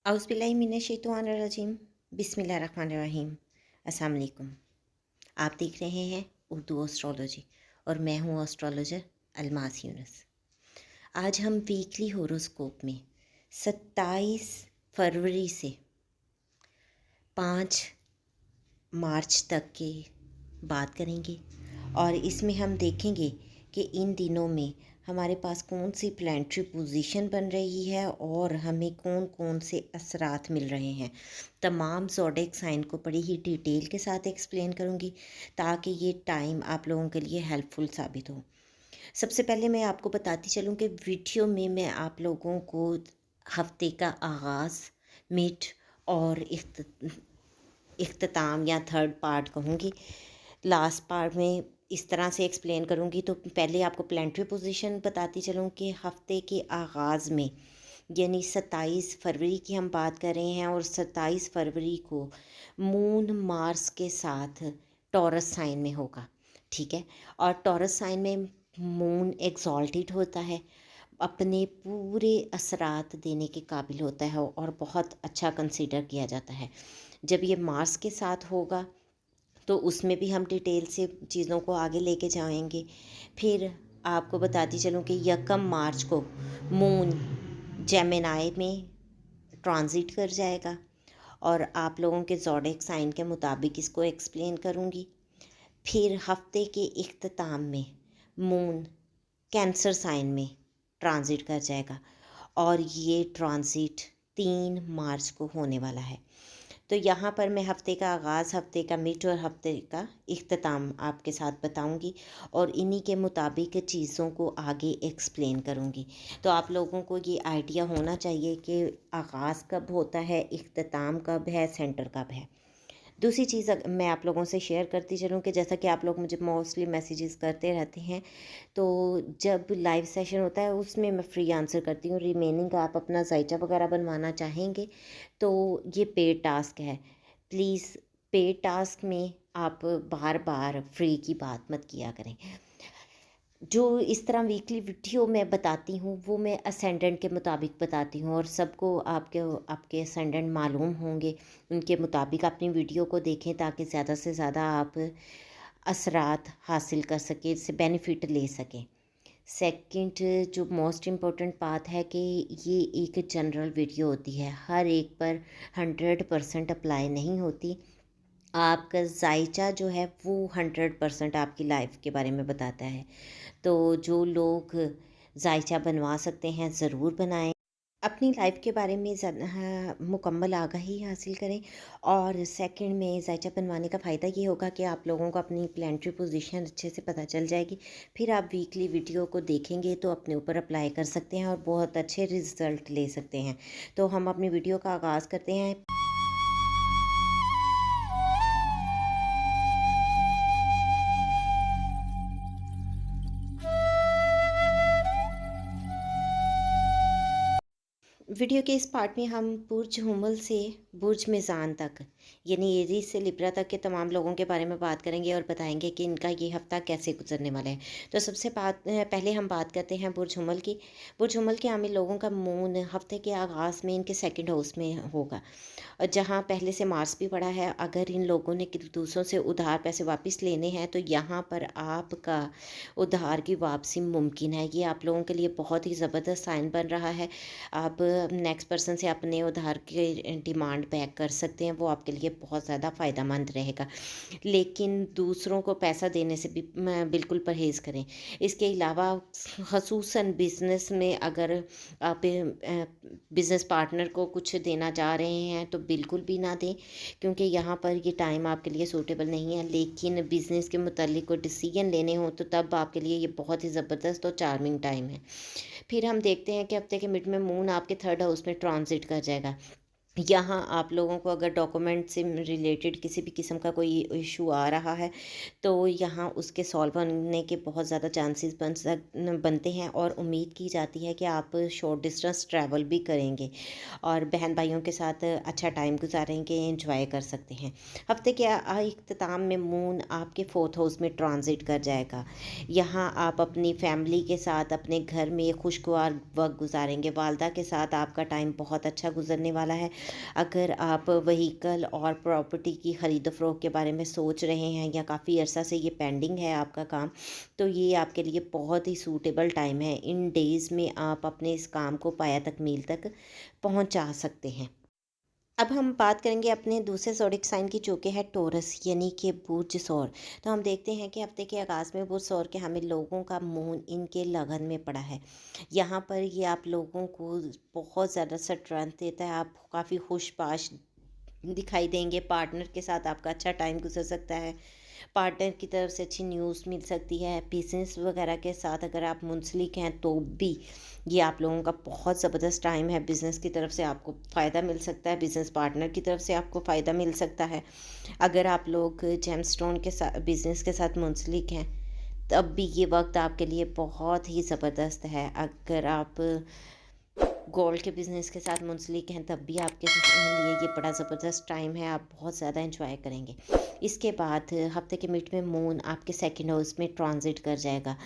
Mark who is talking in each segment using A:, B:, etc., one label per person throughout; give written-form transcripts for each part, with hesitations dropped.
A: औज़ुबिल्लाहिमिनश्शैतानिर्रजीम बिस्मिल्लाहिर्रहमानिर्रहीम। अस्सलाम वालेकुम। आप देख रहे हैं उर्दू एस्ट्रोलॉजी और मैं हूँ एस्ट्रोलॉजर अलमास यूनुस। आज हम वीकली होरोस्कोप में 27 फरवरी से 5 मार्च तक की बात करेंगे और इसमें हम देखेंगे कि इन दिनों में हमारे पास कौन सी प्लैनेटरी पोजीशन बन रही है और हमें कौन कौन से असरात मिल रहे हैं। तमाम ज़ोडिएक साइन को बड़ी ही डिटेल के साथ एक्सप्लेन करूँगी ताकि ये टाइम आप लोगों के लिए हेल्पफुल साबित हो। सबसे पहले मैं आपको बताती चलूँ कि वीडियो में मैं आप लोगों को हफ्ते का आगाज़, मिड और इख्तिताम या थर्ड पार्ट कहूँगी। लास्ट पार्ट में इस तरह से एक्सप्लेन करूँगी। तो पहले आपको प्लैनेटरी पोजीशन बताती चलूँ कि हफ्ते के आगाज़ में यानी 27 फरवरी की हम बात कर रहे हैं और 27 फरवरी को मून मार्स के साथ टॉरस साइन में होगा, ठीक है। और टॉरस साइन में मून एक्सॉल्टेड होता है, अपने पूरे असरात देने के काबिल होता है और बहुत अच्छा कंसीडर किया जाता है। जब ये मार्स के साथ होगा तो उसमें भी हम डिटेल से चीज़ों को आगे लेके जाएंगे। फिर आपको बताती चलूँ कि 1 मार्च को मून जेमिनी में ट्रांजिट कर जाएगा और आप लोगों के ज़ोडिएक साइन के मुताबिक इसको एक्सप्लेन करूँगी। फिर हफ्ते के इख्तिताम में मून कैंसर साइन में ट्रांजिट कर जाएगा और ये ट्रांजिट 3 मार्च को होने वाला है। तो यहाँ पर मैं हफ्ते का आगाज़, हफ्ते का मिड और हफ्ते का इख्तिताम आपके साथ बताऊँगी और इन्हीं के मुताबिक चीज़ों को आगे एक्सप्लेन करूँगी। तो आप लोगों को ये आइडिया होना चाहिए कि आगाज़ कब होता है, इख्तिताम कब है, सेंटर कब है। दूसरी चीज़ मैं आप लोगों से शेयर करती चलूँ कि जैसा कि आप लोग मुझे मोस्टली मैसेजेस करते रहते हैं, तो जब लाइव सेशन होता है उसमें मैं फ्री आंसर करती हूँ। रिमेनिंग आप अपना जायचा वगैरह बनवाना चाहेंगे तो ये पेड टास्क है। प्लीज़ पेड टास्क में आप बार बार फ्री की बात मत किया करें। जो इस तरह वीकली वीडियो मैं बताती हूँ वो मैं असेंडेंट के मुताबिक बताती हूँ और सबको आपके असेंडेंट मालूम होंगे, उनके मुताबिक अपनी वीडियो को देखें ताकि ज़्यादा से ज़्यादा आप असरात हासिल कर सकें, इससे बेनिफिट ले सकें। सेकंड जो मोस्ट इम्पोर्टेंट बात है कि ये एक जनरल वीडियो होती है, हर एक पर 100% अप्लाई नहीं होती। आपका जायचा जो है वो 100% आपकी लाइफ के बारे में बताता है। तो जो लोग जायचा बनवा सकते हैं ज़रूर बनाएं, अपनी लाइफ के बारे में हाँ, मुकम्मल आगाही हासिल करें। और सेकंड में जायचा बनवाने का फ़ायदा ये होगा कि आप लोगों को अपनी प्लानिटरी पोजीशन अच्छे से पता चल जाएगी। फिर आप वीकली वीडियो को देखेंगे तो अपने ऊपर अप्लाई कर सकते हैं और बहुत अच्छे रिज़ल्ट ले सकते हैं। तो हम अपनी वीडियो का आगाज़ करते हैं। वीडियो के इस पार्ट में हम बुर्ज हुमल से बुर्ज मीज़ान तक यानी एरीज से लिब्रा तक के तमाम लोगों के बारे में बात करेंगे और बताएंगे कि इनका ये हफ्ता कैसे गुजरने वाला है। तो सबसे पहले हम बात करते हैं बुर्ज हुमल की। बुर्ज हुमल के आमिल लोगों का मून हफ्ते के आगाज़ में इनके सेकंड हाउस में होगा और जहाँ पहले से मार्स भी पड़ा है। अगर इन लोगों ने दूसरों से उधार पैसे वापस लेने हैं तो यहाँ पर आपका उधार की वापसी मुमकिन है। ये आप लोगों के लिए बहुत ही ज़बरदस्त साइन बन रहा है। आप नेक्स्ट पर्सन से अपने उधार के डिमांड बैक कर सकते हैं, वो आपके लिए बहुत ज़्यादा फ़ायदेमंद रहेगा। लेकिन दूसरों को पैसा देने से भी बिल्कुल परहेज़ करें। इसके अलावा ख़ुसूसन बिज़नेस में अगर आप बिज़नेस पार्टनर को कुछ देना चाह रहे हैं तो बिल्कुल भी ना दें, क्योंकि यहाँ पर ये टाइम आपके लिए सूटेबल नहीं है। लेकिन बिज़नेस के मुतालिक कोई डिसीजन लेने हो तो तब आपके लिए ये बहुत ही ज़बरदस्त और चार्मिंग टाइम है। फिर हम देखते हैं कि हफ्ते के मिड में मून आपके थर्ड हाउस में ट्रांजिट कर जाएगा। यहाँ आप लोगों को अगर डॉक्यूमेंट से रिलेटेड किसी भी किस्म का कोई इशू आ रहा है, तो यहाँ उसके सॉल्व होने के बहुत ज़्यादा चांसेस बनते हैं, और उम्मीद की जाती है कि आप शॉर्ट डिस्टेंस ट्रैवल भी करेंगे और बहन भाइयों के साथ अच्छा टाइम गुजारेंगे, एंजॉय कर सकते हैं। हफ्ते के इख्तिताम में मून आपके फोर्थ हाउस में ट्रांजिट कर जाएगा। यहाँ आप अपनी फैमिली के साथ अपने घर में खुशगवार वक्त गुजारेंगे। वालदा के साथ आपका टाइम बहुत अच्छा गुजरने वाला है। अगर आप व्हीकल और प्रॉपर्टी की ख़रीद फ़रोख्त के बारे में सोच रहे हैं या काफ़ी अरसा से ये पेंडिंग है आपका काम, तो ये आपके लिए बहुत ही सूटेबल टाइम है। इन डेज़ में आप अपने इस काम को पाया तकमील तक पहुंचा सकते हैं। अब हम बात करेंगे अपने दूसरे ज़ोडिक साइन की, जो कि है टॉरस यानी कि बुर्ज सौर। तो हम देखते हैं कि हफ्ते के आगाज़ में बुर्ज सौर के हामिल लोगों का मून इनके लगन में पड़ा है। यहाँ पर ये आप लोगों को बहुत ज़्यादा स्ट्रेंथ देता है। आप काफ़ी खुशबाश दिखाई देंगे। पार्टनर के साथ आपका अच्छा टाइम गुजर सकता है। पार्टनर की तरफ से अच्छी न्यूज़ मिल सकती है। बिज़नेस वगैरह के साथ अगर आप मुंसलिक हैं तो भी ये आप लोगों का बहुत ज़बरदस्त टाइम है। बिज़नेस की तरफ से आपको फ़ायदा मिल सकता है, बिज़नेस पार्टनर की तरफ से आपको फ़ायदा मिल सकता है। अगर आप लोग जेमस्टोन के साथ बिज़नेस के साथ मुंसलिक हैं, तब भी ये वक्त आपके लिए बहुत ही ज़बरदस्त है। अगर आप गोल्ड के बिज़नेस के साथ मुंसलिक हैं, तब भी आपके लिए ये बड़ा ज़बरदस्त टाइम है। आप बहुत ज़्यादा एंजॉय करेंगे। इसके बाद हफ्ते के मिड में मून आपके सेकंड हाउस में ट्रांजिट कर जाएगा।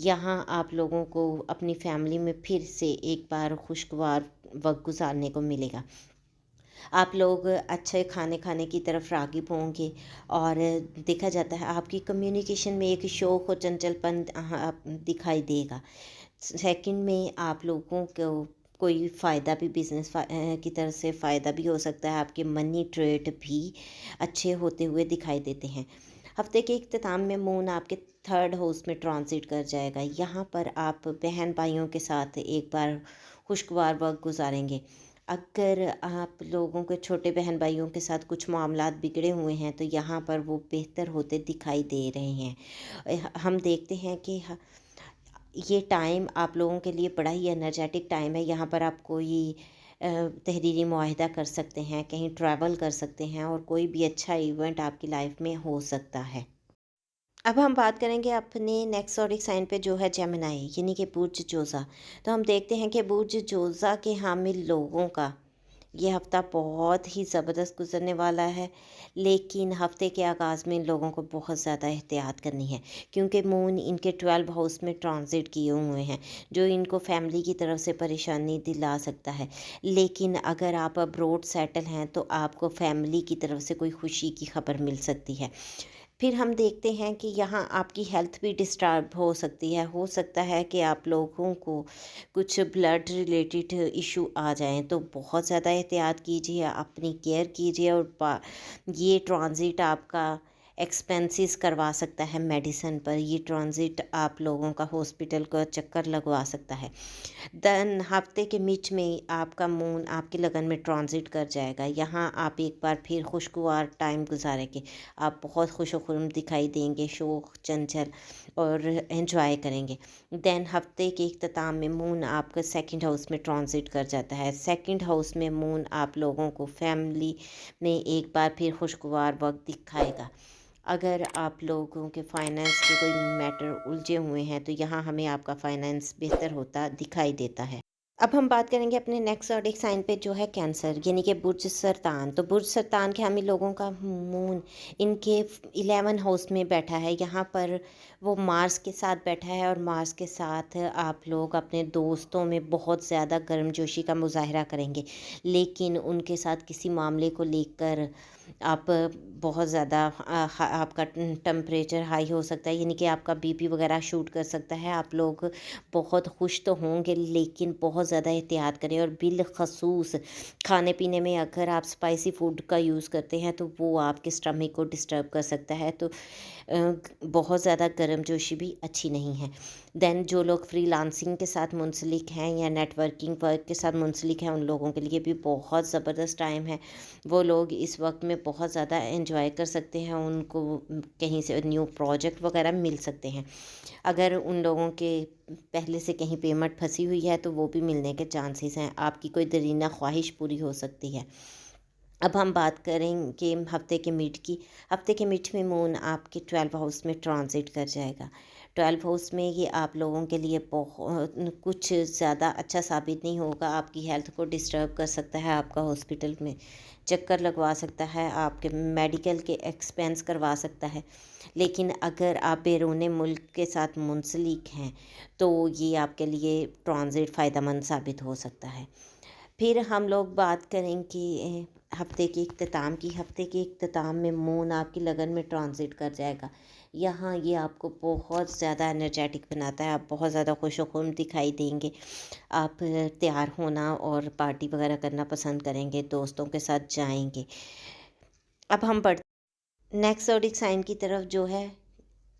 A: यहाँ आप लोगों को अपनी फैमिली में फिर से एक बार खुशगवार वक्त गुजारने को मिलेगा। आप लोग अच्छे खाने खाने की तरफ राग़िब होंगे, और देखा जाता है आपकी कम्युनिकेशन में एक शौक़ और चंचलपन दिखाई देगा। सेकंड में आप लोगों को कोई फ़ायदा भी बिज़नेस की तरफ से फ़ायदा भी हो सकता है। आपके मनी ट्रेड भी अच्छे होते हुए दिखाई देते हैं। हफ्ते के इख्तिताम में मून आपके थर्ड हाउस में ट्रांजिट कर जाएगा। यहाँ पर आप बहन भाइयों के साथ एक बार खुशगवार वक्त गुजारेंगे। अगर आप लोगों के छोटे बहन भाइयों के साथ कुछ मामलात बिगड़े हुए हैं, तो यहाँ पर वो बेहतर होते दिखाई दे रहे हैं। हम देखते हैं कि ये टाइम आप लोगों के लिए बड़ा ही एनर्जेटिक टाइम है। यहाँ पर आप कोई तहरीरी मुआहिदा कर सकते हैं, कहीं ट्रैवल कर सकते हैं, और कोई भी अच्छा इवेंट आपकी लाइफ में हो सकता है। अब हम बात करेंगे अपने नेक्स्ट ज़ोडिक साइन पे, जो है जेमिनी यानी कि बुर्ज जोज़ा। तो हम देखते हैं कि बुर्ज जोज़ा के हामिल लोगों का ये हफ़्ता बहुत ही ज़बरदस्त गुजरने वाला है। लेकिन हफ़्ते के आगाज़ में इन लोगों को बहुत ज़्यादा एहतियात करनी है, क्योंकि मून इनके 12 हाउस में ट्रांजिट किए हुए हैं, जो इनको फैमिली की तरफ से परेशानी दिला सकता है। लेकिन अगर आप अब्रोड सेटल हैं, तो आपको फैमिली की तरफ से कोई खुशी की खबर मिल सकती है। फिर हम देखते हैं कि यहाँ आपकी हेल्थ भी डिस्टर्ब हो सकती है। हो सकता है कि आप लोगों को कुछ ब्लड रिलेटेड इशू आ जाएँ, तो बहुत ज़्यादा एहतियात कीजिए, अपनी केयर कीजिए। और ये ट्रांजिट आपका एक्सपेंसेस करवा सकता है मेडिसिन पर। ये ट्रांजिट आप लोगों का हॉस्पिटल का चक्कर लगवा सकता है। देन हफ्ते के बीच में आपका मून आपके लगन में ट्रांजिट कर जाएगा। यहाँ आप एक बार फिर खुशगवार टाइम गुजारेंगे। आप बहुत खुशो-खुर्म दिखाई देंगे, शौक, चंचल, और एंजॉय करेंगे। देन हफ्ते के इख्तिताम में मून आपका सेकंड हाउस में ट्रांजिट कर जाता है। सेकंड हाउस में मून आप लोगों को फैमिली में एक बार फिर खुशगवार वक्त दिखाएगा। अगर आप लोगों के फाइनेंस के कोई मैटर उलझे हुए हैं, तो यहाँ हमें आपका फाइनेंस बेहतर होता दिखाई देता है। अब हम बात करेंगे अपने नेक्स्ट ज़ोडिक साइन पे, जो है कैंसर यानी कि बुर्ज सरतान। तो बुर्ज सरतान के हामी लोगों का मून इनके 11 हाउस में बैठा है। यहाँ पर वो मार्स के साथ बैठा है, और मार्स के साथ आप लोग अपने दोस्तों में बहुत ज़्यादा गर्मजोशी का मुज़ाहरा करेंगे। लेकिन उनके साथ किसी मामले को लेकर आप बहुत ज़्यादा आपका टेम्परेचर हाई हो सकता है, यानी कि आपका बीपी वगैरह शूट कर सकता है। आप लोग बहुत खुश तो होंगे, लेकिन बहुत ज़्यादा एहतियात करें। और बिलखसूस खाने पीने में अगर आप स्पाइसी फूड का यूज़ करते हैं, तो वो आपके स्टमक को डिस्टर्ब कर सकता है। तो بہت زیادہ گرم جوشی بھی اچھی نہیں ہے۔ دین جو لوگ فری لانسنگ کے ساتھ منسلک ہیں یا نیٹ ورکنگ ورک کے ساتھ منسلک ہیں، ان لوگوں کے لیے بھی بہت زبردست ٹائم ہے۔ وہ لوگ اس وقت میں بہت زیادہ انجوائے کر سکتے ہیں، ان کو کہیں سے نیو پروجیکٹ وغیرہ مل سکتے ہیں۔ اگر ان لوگوں کے پہلے سے کہیں پیمنٹ پھنسی ہوئی ہے تو وہ بھی ملنے کے چانسز ہیں، آپ کی کوئی درینہ خواہش پوری ہو سکتی ہے۔ اب ہم بات کریں کہ ہفتے کے مڈ کی۔ ہفتے کے مڈ میں مون آپ کے 12 ہاؤس میں ٹرانزٹ کر جائے گا۔ 12 ہاؤس میں یہ آپ لوگوں کے لیے بہت کچھ زیادہ اچھا ثابت نہیں ہوگا، آپ کی ہیلتھ کو ڈسٹرب کر سکتا ہے، آپ کا ہاسپٹل میں چکر لگوا سکتا ہے، آپ کے میڈیکل کے ایکسپینس کروا سکتا ہے۔ لیکن اگر آپ بیرون ملک کے ساتھ منسلک ہیں تو یہ آپ کے لیے ٹرانزٹ فائدہ مند ثابت ہو سکتا ہے۔ پھر ہم لوگ بات کریں کہ ہفتے کے اختتام کی۔ ہفتے کے اختتام میں مون آپ کی لگن میں ٹرانزٹ کر جائے گا۔ یہاں یہ آپ کو بہت زیادہ انرجیٹک بناتا ہے، آپ بہت زیادہ خوش و خرم دکھائی دیں گے، آپ تیار ہونا اور پارٹی وغیرہ کرنا پسند کریں گے، دوستوں کے ساتھ جائیں گے۔ اب ہم بڑھتے نیکسٹ زوڈک سائن کی طرف جو ہے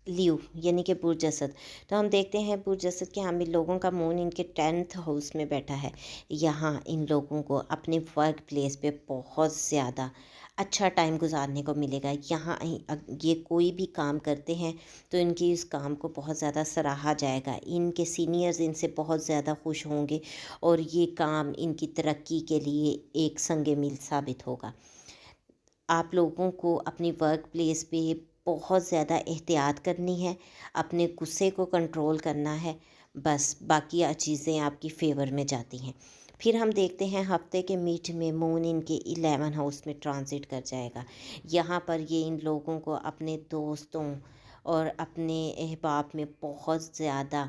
A: لیو یعنی کہ برج اسد۔ تو ہم دیکھتے ہیں برج اسد کے حامل لوگوں کا مون ان کے 10th ہاؤس میں بیٹھا ہے۔ یہاں ان لوگوں کو اپنے ورک پلیس پہ بہت زیادہ اچھا ٹائم گزارنے کو ملے گا۔ یہاں یہ کوئی بھی کام کرتے ہیں تو ان کی اس کام کو بہت زیادہ سراہا جائے گا، ان کے سینئرز ان سے بہت زیادہ خوش ہوں گے اور یہ کام ان کی ترقی کے لیے ایک سنگ میل ثابت ہوگا۔ آپ لوگوں کو اپنی ورک پلیس پہ بہت زیادہ احتیاط کرنی ہے، اپنے غصے کو کنٹرول کرنا ہے، بس باقی چیزیں آپ کی فیور میں جاتی ہیں۔ پھر ہم دیکھتے ہیں ہفتے کے میٹ میں مون ان کے 11 ہاؤس میں ٹرانزٹ کر جائے گا۔ یہاں پر یہ ان لوگوں کو اپنے دوستوں اور اپنے احباب میں بہت زیادہ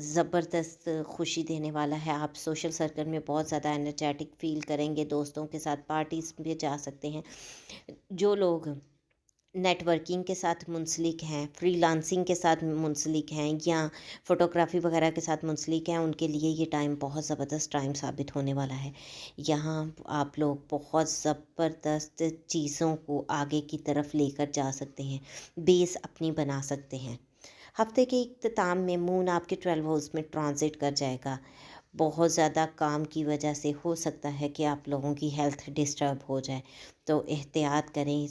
A: زبردست خوشی دینے والا ہے۔ آپ سوشل سرکل میں بہت زیادہ انرجیٹک فیل کریں گے، دوستوں کے ساتھ پارٹیز پہ جا سکتے ہیں۔ جو لوگ نیٹ ورکنگ کے ساتھ منسلک ہیں، فری لانسنگ کے ساتھ منسلک ہیں یا فوٹوگرافی وغیرہ کے ساتھ منسلک ہیں، ان کے لیے یہ ٹائم بہت زبردست ٹائم ثابت ہونے والا ہے۔ یہاں آپ لوگ بہت زبردست چیزوں کو آگے کی طرف لے کر جا سکتے ہیں، بیس اپنی بنا سکتے ہیں۔ ہفتے کے اختتام میں مون آپ کے 12 ہاؤس میں ٹرانزٹ کر جائے گا۔ بہت زیادہ کام کی وجہ سے ہو سکتا ہے کہ آپ لوگوں کی ہیلتھ ڈسٹرب ہو جائے، تو احتیاط کریں۔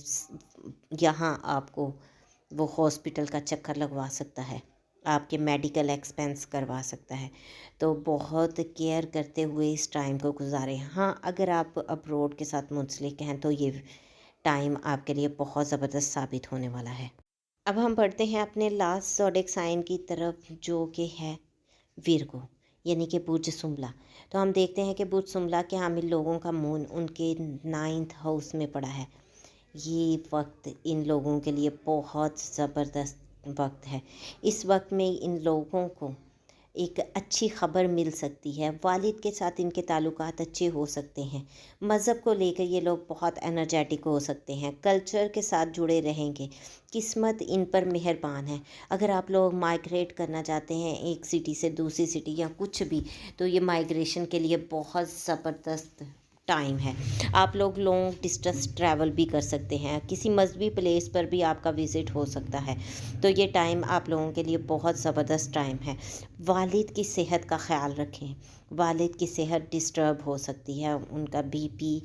A: یہاں آپ کو وہ ہاسپٹل کا چکر لگوا سکتا ہے، آپ کے میڈیکل ایکسپینس کروا سکتا ہے، تو بہت کیئر کرتے ہوئے اس ٹائم کو گزاریں۔ ہاں اگر آپ ابروڈ کے ساتھ منسلک ہیں تو یہ ٹائم آپ کے لیے بہت زبردست ثابت ہونے والا ہے۔ اب ہم بڑھتے ہیں اپنے لاسٹ زوڈک سائن کی طرف جو کہ ہے ویرگو یعنی کہ برج سملا۔ تو ہم دیکھتے ہیں کہ برج سملا کے حامل لوگوں کا مون ان کے 9th ہاؤس میں پڑا ہے۔ یہ وقت ان لوگوں کے لیے بہت زبردست وقت ہے۔ اس وقت میں ان لوگوں کو ایک اچھی خبر مل سکتی ہے، والد کے ساتھ ان کے تعلقات اچھے ہو سکتے ہیں، مذہب کو لے کر یہ لوگ بہت انرجیٹک ہو سکتے ہیں، کلچر کے ساتھ جڑے رہیں گے، قسمت ان پر مہربان ہے۔ اگر آپ لوگ مائگریٹ کرنا چاہتے ہیں ایک سٹی سے دوسری سٹی یا کچھ بھی، تو یہ مائگریشن کے لیے بہت زبردست ٹائم ہے۔ آپ لوگ لانگ ڈسٹینس ٹریول بھی کر سکتے ہیں، کسی مذہبی پلیس پر بھی آپ کا وزٹ ہو سکتا ہے، تو یہ ٹائم آپ لوگوں کے لیے بہت زبردست ٹائم ہے۔ والد کی صحت کا خیال رکھیں، والد کی صحت ڈسٹرب ہو سکتی ہے، ان کا بی پی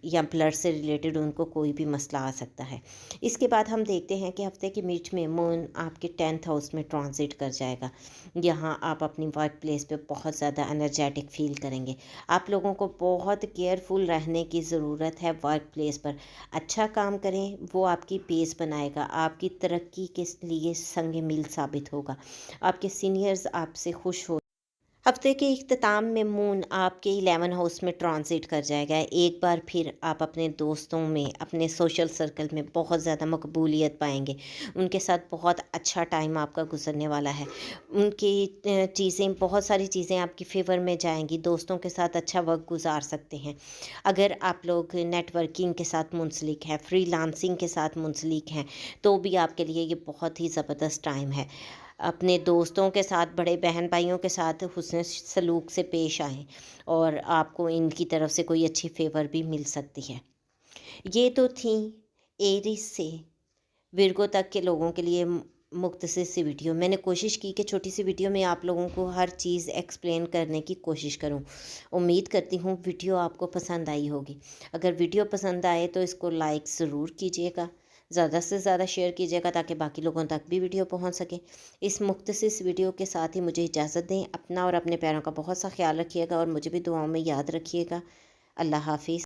A: یا بلڈ سے ریلیٹڈ ان کو کوئی بھی مسئلہ آ سکتا ہے۔ اس کے بعد ہم دیکھتے ہیں کہ ہفتے کے میٹ میں مون آپ کے 10th ہاؤس میں ٹرانزٹ کر جائے گا۔ یہاں آپ اپنی ورک پلیس پہ بہت زیادہ انرجیٹک فیل کریں گے۔ آپ لوگوں کو بہت کیئرفل رہنے کی ضرورت ہے، ورک پلیس پر اچھا کام کریں، وہ آپ کی بیس بنائے گا، آپ کی ترقی کے لیے سنگ میل ثابت ہوگا، آپ کے سینئرز آپ سے خوش ہو۔ ہفتے کے اختتام میں مون آپ کے 11 ہاؤس میں ٹرانزٹ کر جائے گا۔ ایک بار پھر آپ اپنے دوستوں میں، اپنے سوشل سرکل میں بہت زیادہ مقبولیت پائیں گے، ان کے ساتھ بہت اچھا ٹائم آپ کا گزرنے والا ہے، ان کی چیزیں، بہت ساری چیزیں آپ کی فیور میں جائیں گی، دوستوں کے ساتھ اچھا وقت گزار سکتے ہیں۔ اگر آپ لوگ نیٹ ورکنگ کے ساتھ منسلک ہیں، فری لانسنگ کے ساتھ منسلک ہیں، تو بھی آپ کے لیے یہ بہت ہی زبردست ٹائم ہے۔ اپنے دوستوں کے ساتھ، بڑے بہن بھائیوں کے ساتھ حسن سلوک سے پیش آئیں اور آپ کو ان کی طرف سے کوئی اچھی فیور بھی مل سکتی ہے۔ یہ تو تھیں ایریز سے ورگو تک کے لوگوں کے لیے مختصر سی ویڈیو. میں نے کوشش کی کہ چھوٹی سی ویڈیو میں آپ لوگوں کو ہر چیز ایکسپلین کرنے کی کوشش کروں. امید کرتی ہوں ویڈیو آپ کو پسند آئی ہوگی. اگر ویڈیو پسند آئے تو اس کو لائک ضرور کیجیے گا، زیادہ سے زیادہ شیئر کیجیے گا تاکہ باقی لوگوں تک بھی ویڈیو پہنچ سکے. اس مختصر ویڈیو کے ساتھ ہی مجھے اجازت دیں. اپنا اور اپنے پیاروں کا بہت سا خیال رکھیے گا اور مجھے بھی دعاؤں میں یاد رکھیے گا. اللہ حافظ.